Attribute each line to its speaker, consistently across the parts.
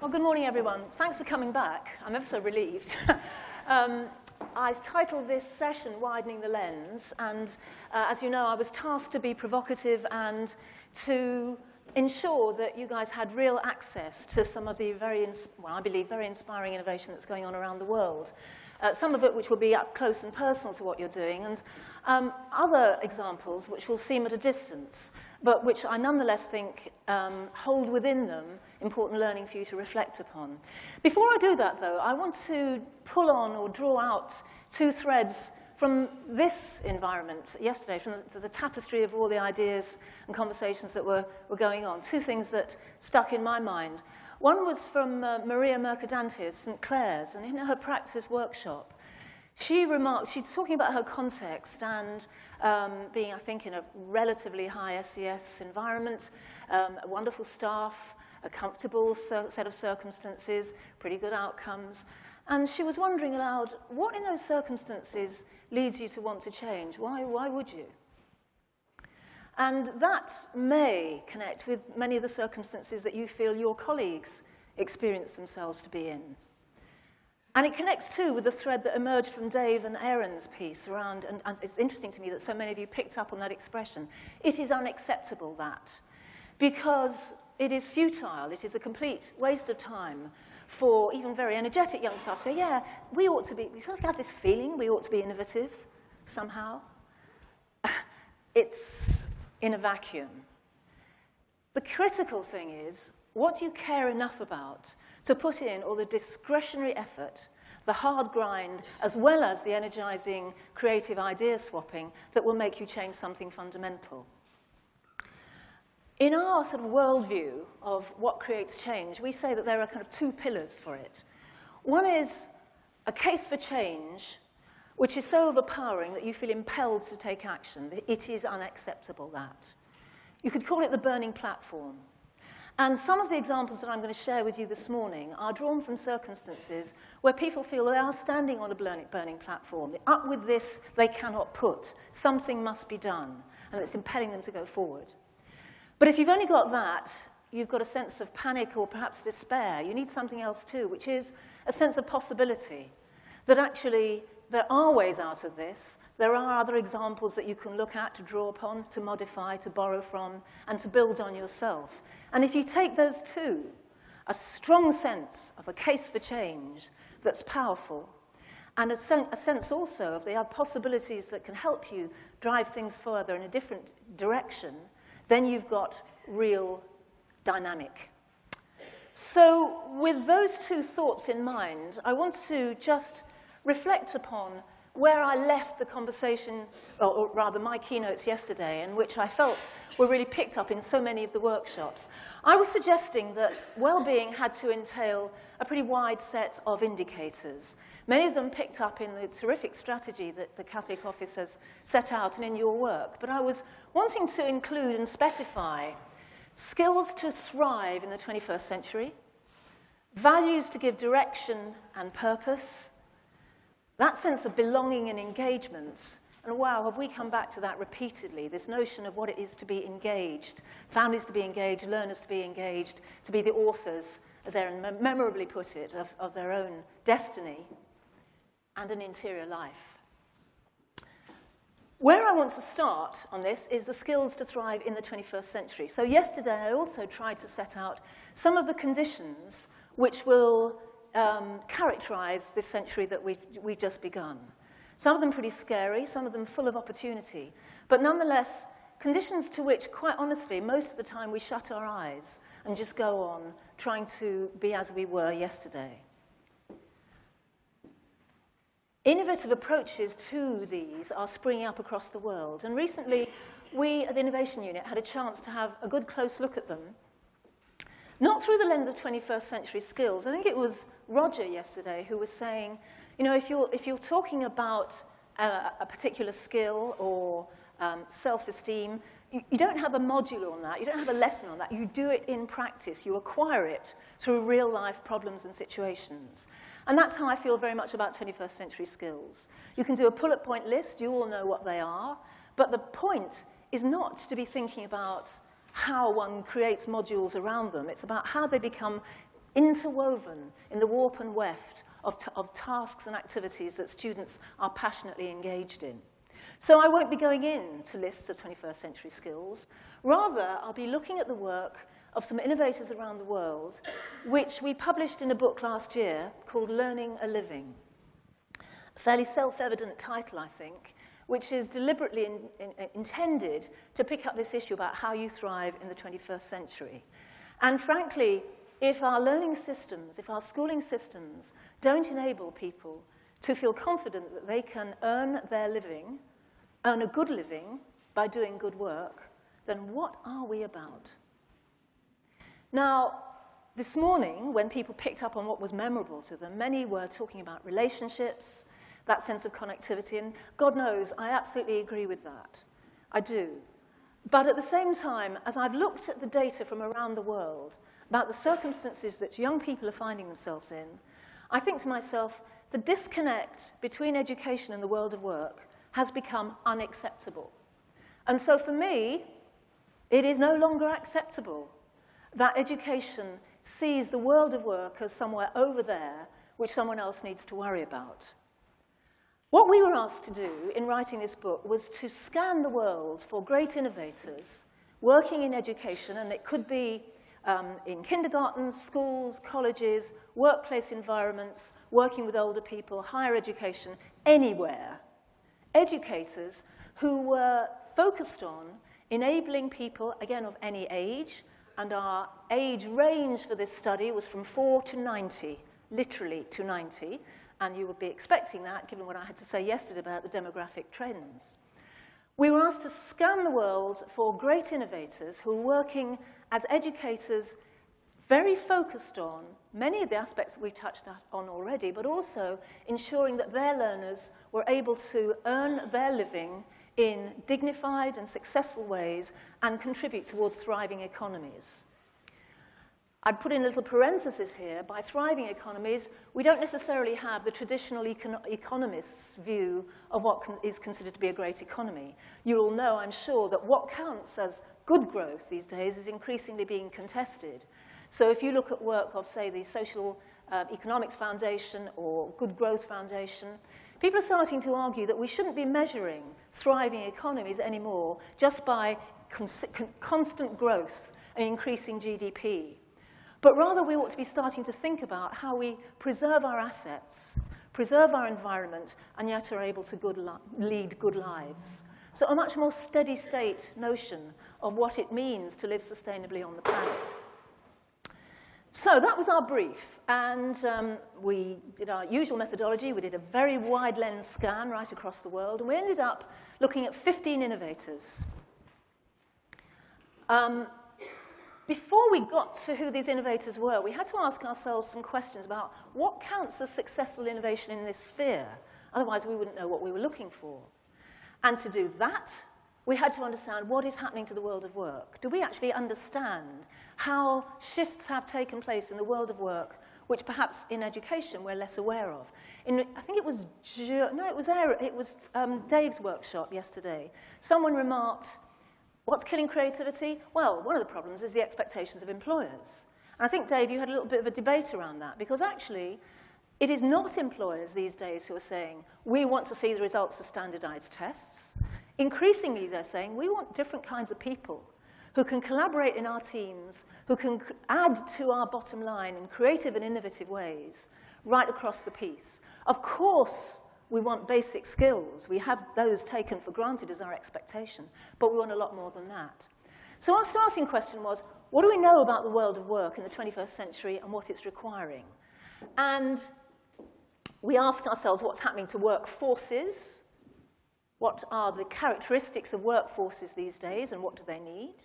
Speaker 1: Well, good morning, everyone. Thanks for coming back. I'm ever so relieved. I titled this session, Widening the Lens, and as you know, I was tasked to be provocative and to ensure that you guys had real access to some of the I believe, very inspiring innovation that's going on around the world. Some of it which will be up close and personal to what you're doing, and other examples which will seem at a distance, but which I nonetheless think hold within them important learning for you to reflect upon. Before I do that, though, I want to pull on or draw out two threads from this environment yesterday, from the tapestry of all the ideas and conversations that were going on. Two things that stuck in my mind. One was from Maria Mercadante's, St. Clair's, and in her practice workshop, she remarked, she's talking about her context and being, I think, in a relatively high SES environment, wonderful staff, a comfortable set of circumstances, pretty good outcomes. And she was wondering aloud, what in those circumstances leads you to want to change? Why would you? And that may connect with many of the circumstances that you feel your colleagues experience themselves to be in. And it connects, too, with the thread that emerged from Dave and Aaron's piece around, and it's interesting to me that so many of you picked up on that expression. It is unacceptable, that, because it is futile, it is a complete waste of time for even very energetic young staff to say, yeah, we sort of have this feeling we ought to be innovative somehow. It's in a vacuum. The critical thing is, what do you care enough about to put in all the discretionary effort, the hard grind, as well as the energizing creative idea swapping that will make you change something fundamental? In our sort of worldview of what creates change, we say that there are kind of two pillars for it. One is a case for change, which is so overpowering that you feel impelled to take action. It is unacceptable, that. You could call it the burning platform. And some of the examples that I'm going to share with you this morning are drawn from circumstances where people feel they are standing on a burning platform. Up with this, they cannot put. Something must be done, and it's impelling them to go forward. But if you've only got that, you've got a sense of panic or perhaps despair. You need something else too, which is a sense of possibility, that actually there are ways out of this. There are other examples that you can look at, to draw upon, to modify, to borrow from, and to build on yourself. And if you take those two, a strong sense of a case for change that's powerful, and a sense also of the possibilities that can help you drive things further in a different direction, then you've got real dynamic. So with those two thoughts in mind, I want to just reflect upon where I left the conversation, or rather my keynotes yesterday, and which I felt were really picked up in so many of the workshops. I was suggesting that well-being had to entail a pretty wide set of indicators, many of them picked up in the terrific strategy that the Catholic Office has set out and in your work. But I was wanting to include and specify skills to thrive in the 21st century, values to give direction and purpose, that sense of belonging and engagement. And wow, have we come back to that repeatedly, this notion of what it is to be engaged, families to be engaged, learners to be engaged, to be the authors, as Aaron memorably put it, of their own destiny and an interior life. Where I want to start on this is the skills to thrive in the 21st century. So yesterday I also tried to set out some of the conditions which will characterize this century that we've just begun. Some of them pretty scary, some of them full of opportunity, but nonetheless, conditions to which, quite honestly, most of the time we shut our eyes and just go on trying to be as we were yesterday. Innovative approaches to these are springing up across the world, and recently we at the Innovation Unit had a chance to have a good close look at them. Not through the lens of 21st century skills. I think it was Roger yesterday who was saying, you know, if you're talking about a particular skill or self-esteem, you don't have a module on that, you don't have a lesson on that, you do it in practice, you acquire it through real-life problems and situations. And that's how I feel very much about 21st century skills. You can do a bullet point list, you all know what they are, but the point is not to be thinking about how one creates modules around them. It's about how they become interwoven in the warp and weft of tasks and activities that students are passionately engaged in. So I won't be going into lists of 21st century skills. Rather, I'll be looking at the work of some innovators around the world, which we published in a book last year called Learning a Living. A fairly self-evident title, I think, which is deliberately intended to pick up this issue about how you thrive in the 21st century. And frankly, if our learning systems, if our schooling systems don't enable people to feel confident that they can earn their living, earn a good living by doing good work, then what are we about? Now, this morning, when people picked up on what was memorable to them, many were talking about relationships, that sense of connectivity, and God knows, I absolutely agree with that. I do. But at the same time, as I've looked at the data from around the world about the circumstances that young people are finding themselves in, I think to myself, the disconnect between education and the world of work has become unacceptable. And so for me, it is no longer acceptable that education sees the world of work as somewhere over there, which someone else needs to worry about. What we were asked to do in writing this book was to scan the world for great innovators working in education, and it could be in kindergartens, schools, colleges, workplace environments, working with older people, higher education, anywhere. Educators who were focused on enabling people, again, of any age, and our age range for this study was from 4 to 90, literally to 90, and you would be expecting that, given what I had to say yesterday about the demographic trends. We were asked to scan the world for great innovators who were working as educators, very focused on many of the aspects that we've touched on already, but also ensuring that their learners were able to earn their living in dignified and successful ways and contribute towards thriving economies. I'd put in a little parenthesis here. By thriving economies, we don't necessarily have the traditional economist's view of what is considered to be a great economy. You all know, I'm sure, that what counts as good growth these days is increasingly being contested. So if you look at work of, say, the Social Economics Foundation or Good Growth Foundation, people are starting to argue that we shouldn't be measuring thriving economies anymore just by constant growth and increasing GDP. But rather, we ought to be starting to think about how we preserve our assets, preserve our environment, and yet are able to lead good lives. So a much more steady state notion of what it means to live sustainably on the planet. So that was our brief, and we did our usual methodology. We did a very wide lens scan right across the world, and we ended up looking at 15 innovators. Before we got to who these innovators were, we had to ask ourselves some questions about what counts as successful innovation in this sphere. Otherwise, we wouldn't know what we were looking for. And to do that, we had to understand what is happening to the world of work. Do we actually understand how shifts have taken place in the world of work, which perhaps in education we're less aware of? I think it was Dave's workshop yesterday. Someone remarked, what's killing creativity? Well, one of the problems is the expectations of employers. And I think, Dave, you had a little bit of a debate around that, because actually it is not employers these days who are saying, we want to see the results of standardized tests. Increasingly, they're saying, we want different kinds of people who can collaborate in our teams, who can add to our bottom line in creative and innovative ways right across the piece. Of course, we want basic skills. We have those taken for granted as our expectation, but we want a lot more than that. So our starting question was, what do we know about the world of work in the 21st century and what it's requiring? And we asked ourselves what's happening to workforces, what are the characteristics of workforces these days and what do they need?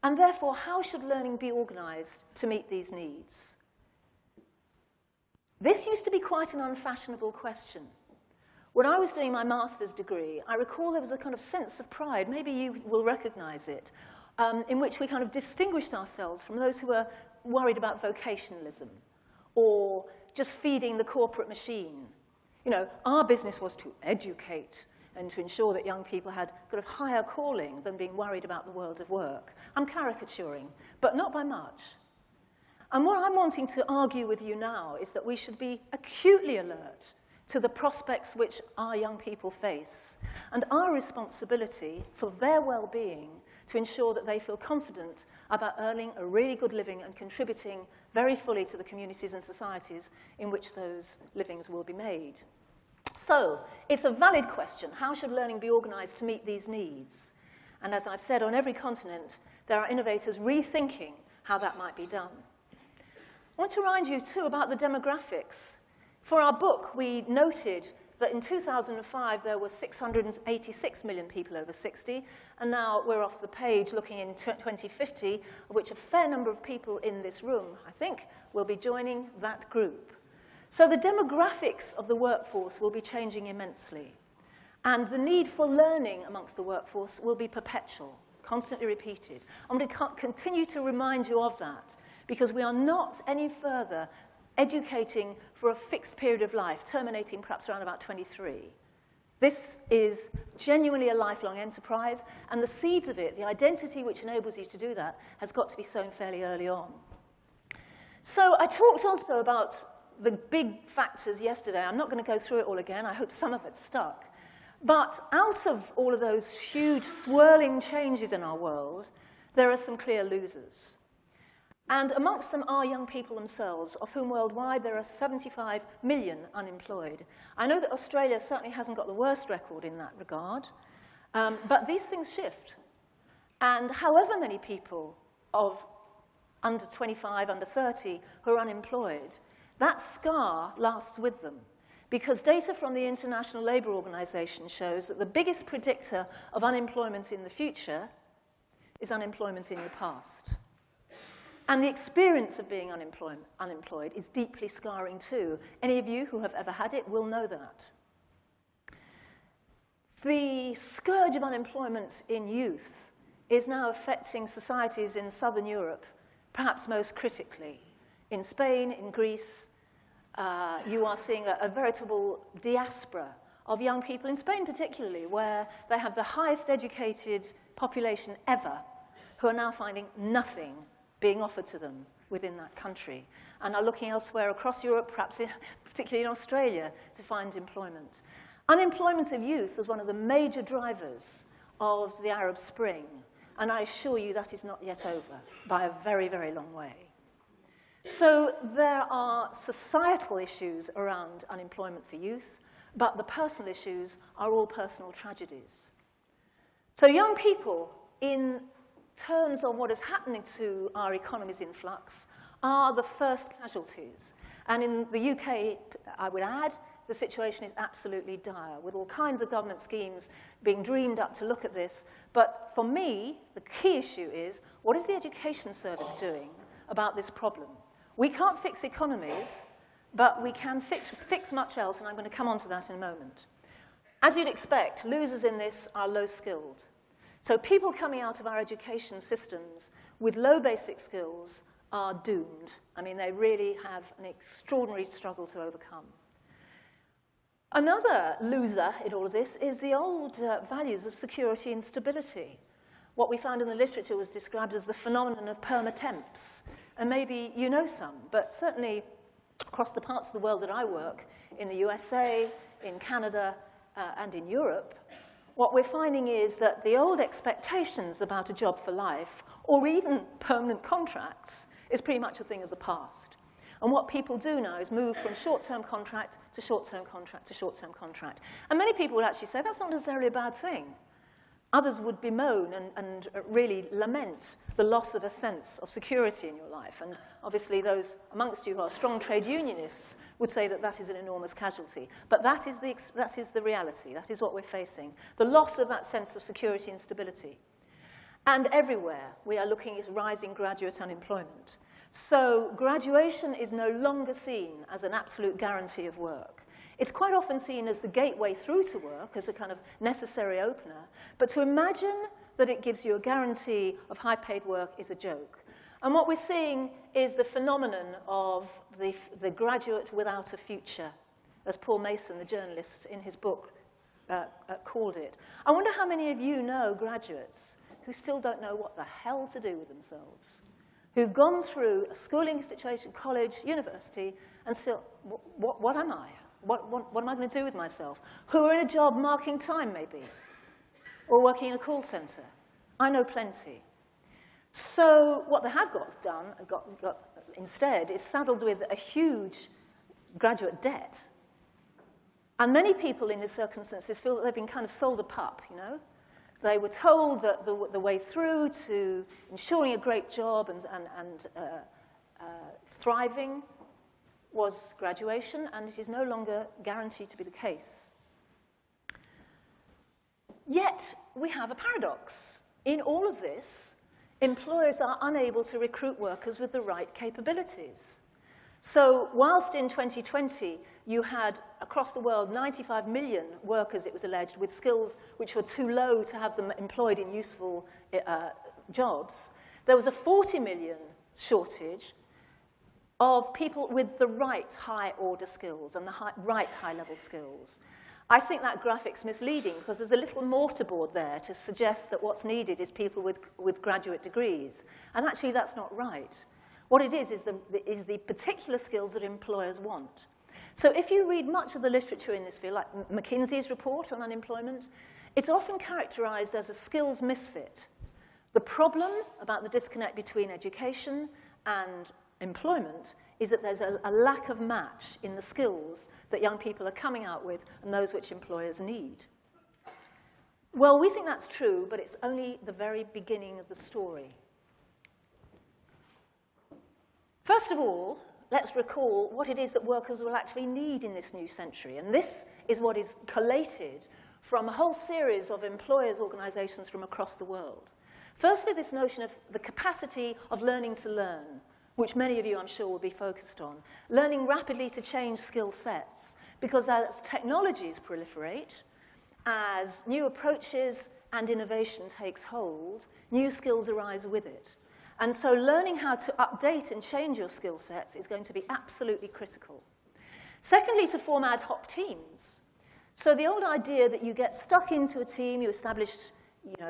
Speaker 1: And therefore, how should learning be organized to meet these needs? This used to be quite an unfashionable question. When I was doing my master's degree, I recall there was a kind of sense of pride, maybe you will recognize it, in which we kind of distinguished ourselves from those who were worried about vocationalism or just feeding the corporate machine. You know, our business was to educate and to ensure that young people had kind of higher calling than being worried about the world of work. I'm caricaturing, but not by much. And what I'm wanting to argue with you now is that we should be acutely alert to the prospects which our young people face and our responsibility for their well-being to ensure that they feel confident about earning a really good living and contributing very fully to the communities and societies in which those livings will be made. So, it's a valid question. How should learning be organized to meet these needs? And as I've said, on every continent, there are innovators rethinking how that might be done. I want to remind you, too, about the demographics. For our book, we noted that in 2005, there were 686 million people over 60, and now we're off the page looking in 2050, of which a fair number of people in this room, I think, will be joining that group. So the demographics of the workforce will be changing immensely, and the need for learning amongst the workforce will be perpetual, constantly repeated. I'm going to continue to remind you of that, because we are not any further educating for a fixed period of life, terminating perhaps around about 23. This is genuinely a lifelong enterprise, and the seeds of it, the identity which enables you to do that, has got to be sown fairly early on. So I talked also about the big factors yesterday. I'm not going to go through it all again. I hope some of it stuck. But out of all of those huge swirling changes in our world, there are some clear losers. And amongst them are young people themselves, of whom worldwide there are 75 million unemployed. I know that Australia certainly hasn't got the worst record in that regard, but these things shift. And however many people of under 25, under 30 who are unemployed, that scar lasts with them. Because data from the International Labour Organization shows that the biggest predictor of unemployment in the future is unemployment in your past. And the experience of being unemployed is deeply scarring too. Any of you who have ever had it will know that. The scourge of unemployment in youth is now affecting societies in southern Europe, perhaps most critically. In Spain, in Greece, you are seeing a veritable diaspora of young people, in Spain particularly, where they have the highest educated population ever, who are now finding nothing being offered to them within that country, and are looking elsewhere across Europe, perhaps particularly in Australia, to find employment. Unemployment of youth was one of the major drivers of the Arab Spring, and I assure you that is not yet over by a very, very long way. So there are societal issues around unemployment for youth, but the personal issues are all personal tragedies. So young people, in terms of what is happening to our economies in flux, are the first casualties. And in the UK, I would add, the situation is absolutely dire, with all kinds of government schemes being dreamed up to look at this. But for me, the key issue is, what is the education service doing about this problem? We can't fix economies, but we can fix much else, and I'm going to come on to that in a moment. As you'd expect, losers in this are low-skilled. So people coming out of our education systems with low basic skills are doomed. I mean, they really have an extraordinary struggle to overcome. Another loser in all of this is the old values of security and stability. What we found in the literature was described as the phenomenon of perma-temps. And maybe you know some, but certainly across the parts of the world that I work, in the USA, in Canada, and in Europe, what we're finding is that the old expectations about a job for life, or even permanent contracts, is pretty much a thing of the past. And what people do now is move from short-term contract to short-term contract to short-term contract. And many people would actually say that's not necessarily a bad thing. Others would bemoan and really lament the loss of a sense of security in your life. And obviously those amongst you who are strong trade unionists would say that that is an enormous casualty. But that is the reality. That is what we're facing. The loss of that sense of security and stability. And everywhere we are looking at rising graduate unemployment. So graduation is no longer seen as an absolute guarantee of work. It's quite often seen as the gateway through to work, as a kind of necessary opener. But to imagine that it gives you a guarantee of high-paid work is a joke. And what we're seeing is the phenomenon of the graduate without a future, as Paul Mason, the journalist, in his book called it. I wonder how many of you know graduates who still don't know what the hell to do with themselves. who've gone through a schooling situation, college, university, and still, what am I? What am I going to do with myself? Who are in a job marking time, maybe, or working in a call center. I know plenty. So what they have got instead is saddled with a huge graduate debt. And many people in these circumstances feel that they've been kind of sold a pup, you know? They were told that the way through to ensuring a great job and thriving was graduation, and it is no longer guaranteed to be the case. Yet, we have a paradox. In all of this, employers are unable to recruit workers with the right capabilities. So, whilst in 2020, you had, across the world, 95 million workers, it was alleged, with skills which were too low to have them employed in useful jobs, there was a 40 million shortage of people with the right high-order skills and the right high-level skills. I think that graphic's misleading because there's a little mortarboard there to suggest that what's needed is people with graduate degrees. And actually, that's not right. What it is the particular skills that employers want. So if you read much of the literature in this field, like McKinsey's report on unemployment, it's often characterized as a skills misfit. The problem about the disconnect between education and employment is that there's a lack of match in the skills that young people are coming out with and those which employers need. Well, we think that's true, but it's only the very beginning of the story. First of all, let's recall what it is that workers will actually need in this new century. And this is what is collated from a whole series of employers' organizations from across the world. Firstly, this notion of the capacity of learning to learn, which many of you, I'm sure, will be focused on. Learning rapidly to change skill sets, because as technologies proliferate, as new approaches and innovation takes hold, new skills arise with it. And so learning how to update and change your skill sets is going to be absolutely critical. Secondly, to form ad hoc teams. So the old idea that you get stuck into a team, you establish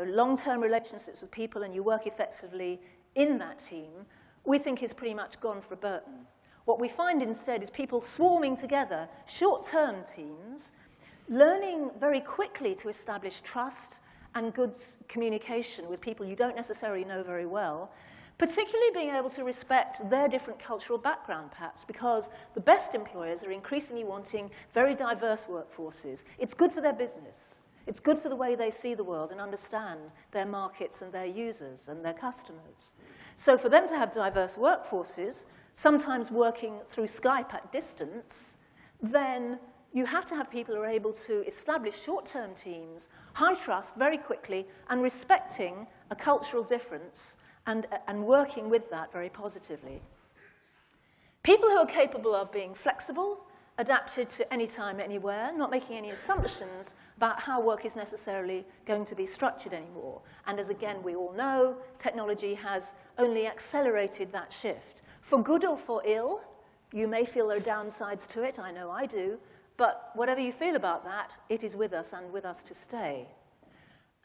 Speaker 1: long-term relationships with people and you work effectively in that team, we think is pretty much gone for Burton. What we find instead is people swarming together, short-term teams, learning very quickly to establish trust and good communication with people you don't necessarily know very well, particularly being able to respect their different cultural background, perhaps, because the best employers are increasingly wanting very diverse workforces. It's good for their business. It's good for the way they see the world and understand their markets and their users and their customers. So for them to have diverse workforces, sometimes working through Skype at distance, then you have to have people who are able to establish short-term teams, high trust very quickly, and respecting a cultural difference and working with that very positively. People who are capable of being flexible, adapted to any time, anywhere, not making any assumptions about how work is necessarily going to be structured anymore. And as, again, we all know, technology has only accelerated that shift. For good or for ill, you may feel there are downsides to it, I know I do, but whatever you feel about that, it is with us and with us to stay.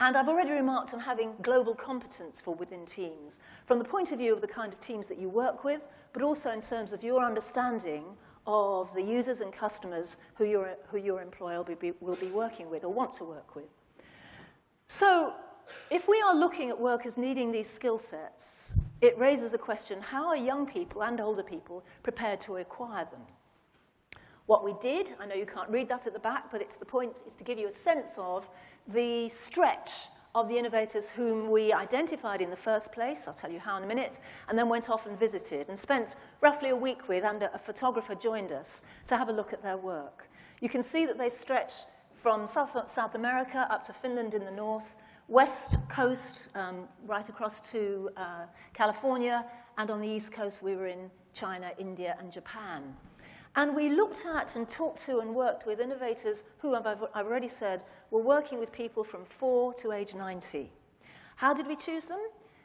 Speaker 1: And I've already remarked on having global competence for within teams, from the point of view of the kind of teams that you work with, but also in terms of your understanding of the users and customers who your employer will be working with or want to work with. So if we are looking at workers needing these skill sets, it raises a question, how are young people and older people prepared to acquire them? What we did, I know you can't read that at the back, but the point is to give you a sense of the stretch of the innovators whom we identified in the first place, I'll tell you how in a minute, and then went off and visited and spent roughly a week with, and a photographer joined us to have a look at their work. You can see that they stretch from South America up to Finland in the north, west coast right across to California, and on the east coast we were in China, India, and Japan. And we looked at and talked to and worked with innovators who, I've already said, were working with people from 4 to age 90. How did we choose them?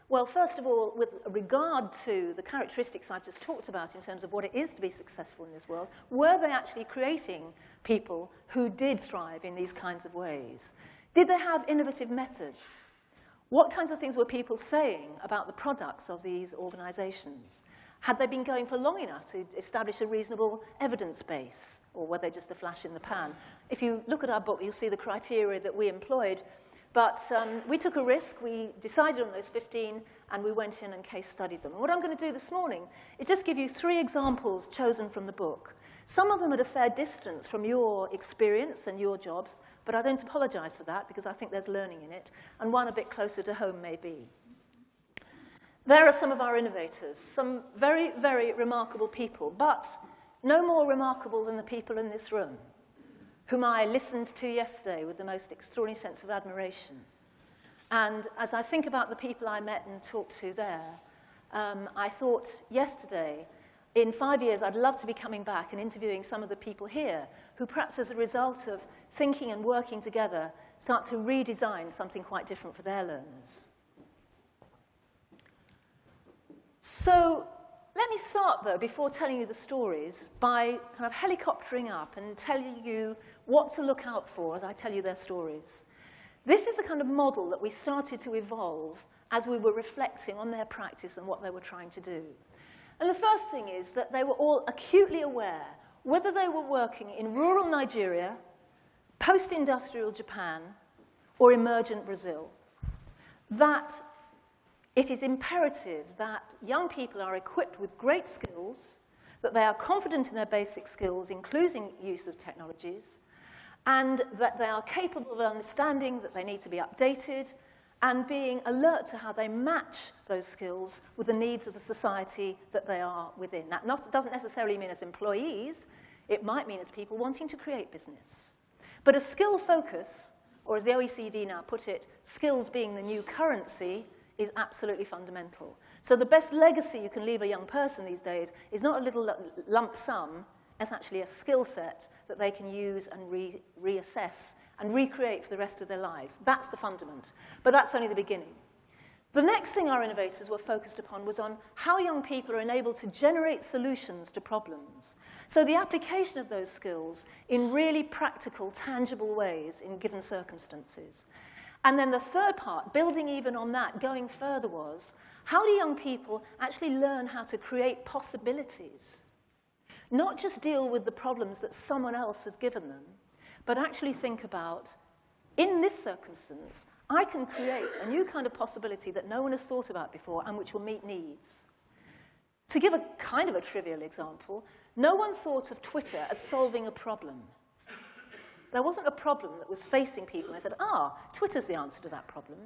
Speaker 1: Well, first of all, with regard to the characteristics I've just talked about in terms of what it is to be successful in this world, were they actually creating people who did thrive in these kinds of ways? Did they have innovative methods? What kinds of things were people saying about the products of these organizations? Had they been going for long enough to establish a reasonable evidence base, or were they just a flash in the pan? If you look at our book, you'll see the criteria that we employed. But we took a risk. We decided on those 15, and we went in and case studied them. And what I'm going to do this morning is just give you 3 examples chosen from the book. Some of them at a fair distance from your experience and your jobs, but I don't apologize for that because I think there's learning in it, and one a bit closer to home maybe. There are some of our innovators, some very, very remarkable people, but no more remarkable than the people in this room, whom I listened to yesterday with the most extraordinary sense of admiration. And as I think about the people I met and talked to there, I thought yesterday, in 5 years, I'd love to be coming back and interviewing some of the people here who perhaps as a result of thinking and working together start to redesign something quite different for their learners. So let me start, though, before telling you the stories, by kind of helicoptering up and telling you what to look out for as I tell you their stories. This is the kind of model that we started to evolve as we were reflecting on their practice and what they were trying to do. And the first thing is that they were all acutely aware, whether they were working in rural Nigeria, post-industrial Japan, or emergent Brazil, that it is imperative that young people are equipped with great skills, that they are confident in their basic skills, including use of technologies, and that they are capable of understanding that they need to be updated and being alert to how they match those skills with the needs of the society that they are within. That doesn't necessarily mean as employees. It might mean as people wanting to create business. But a skill focus, or as the OECD now put it, skills being the new currency, is absolutely fundamental. So the best legacy you can leave a young person these days is not a little lump sum, it's actually a skill set that they can use and reassess and recreate for the rest of their lives. That's the fundament. But that's only the beginning. The next thing our innovators were focused upon was on how young people are enabled to generate solutions to problems. So the application of those skills in really practical, tangible ways in given circumstances. And then the third part, building even on that, going further, was how do young people actually learn how to create possibilities? Not just deal with the problems that someone else has given them, but actually think about, in this circumstance, I can create a new kind of possibility that no one has thought about before and which will meet needs. To give a kind of a trivial example, no one thought of Twitter as solving a problem. There wasn't a problem that was facing people and they said, Twitter's the answer to that problem.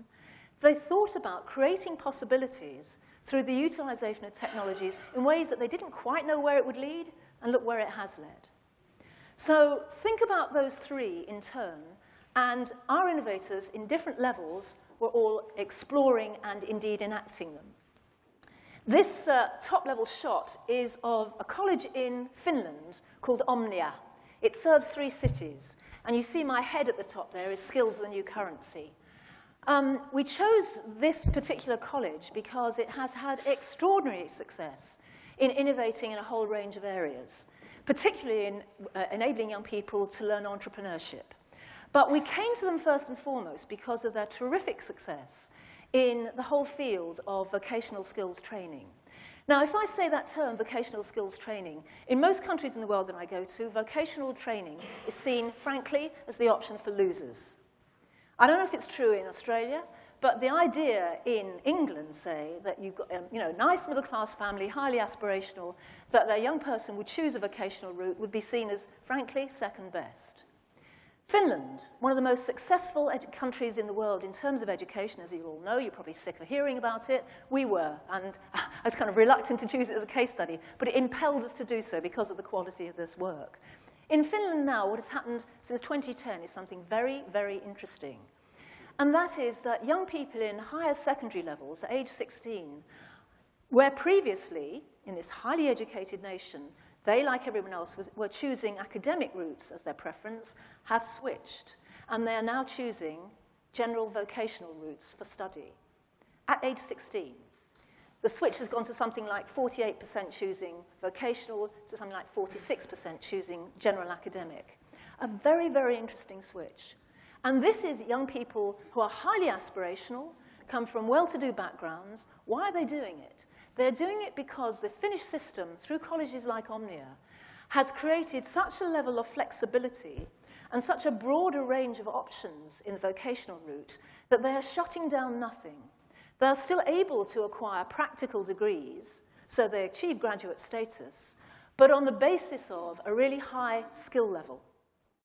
Speaker 1: They thought about creating possibilities through the utilization of technologies in ways that they didn't quite know where it would lead, and look where it has led. So think about those 3 in turn, and our innovators in different levels were all exploring and indeed enacting them. This top-level shot is of a college in Finland called Omnia. It serves 3 cities, and you see my head at the top there is skills of the new currency. We chose this particular college because it has had extraordinary success in innovating in a whole range of areas, particularly in enabling young people to learn entrepreneurship. But we came to them first and foremost because of their terrific success in the whole field of vocational skills training. Now, if I say that term, vocational skills training, in most countries in the world that I go to, vocational training is seen, frankly, as the option for losers. I don't know if it's true in Australia, but the idea in England, say, that you've got a nice middle-class family, highly aspirational, that a young person would choose a vocational route would be seen as, frankly, second best. Finland, one of the most successful countries in the world in terms of education, as you all know, you're probably sick of hearing about it. We were, and I was kind of reluctant to choose it as a case study, but it impelled us to do so because of the quality of this work. In Finland now, what has happened since 2010 is something very, very interesting. And that is that young people in higher secondary levels, at age 16, where previously, in this highly educated nation, they, like everyone else, were choosing academic routes as their preference, have switched. And they are now choosing general vocational routes for study. At age 16, the switch has gone to something like 48% choosing vocational to something like 46% choosing general academic. A very, very interesting switch. And this is young people who are highly aspirational, come from well-to-do backgrounds. Why are they doing it? They're doing it because the Finnish system, through colleges like Omnia, has created such a level of flexibility and such a broader range of options in the vocational route that they are shutting down nothing. They are still able to acquire practical degrees, so they achieve graduate status, but on the basis of a really high skill level.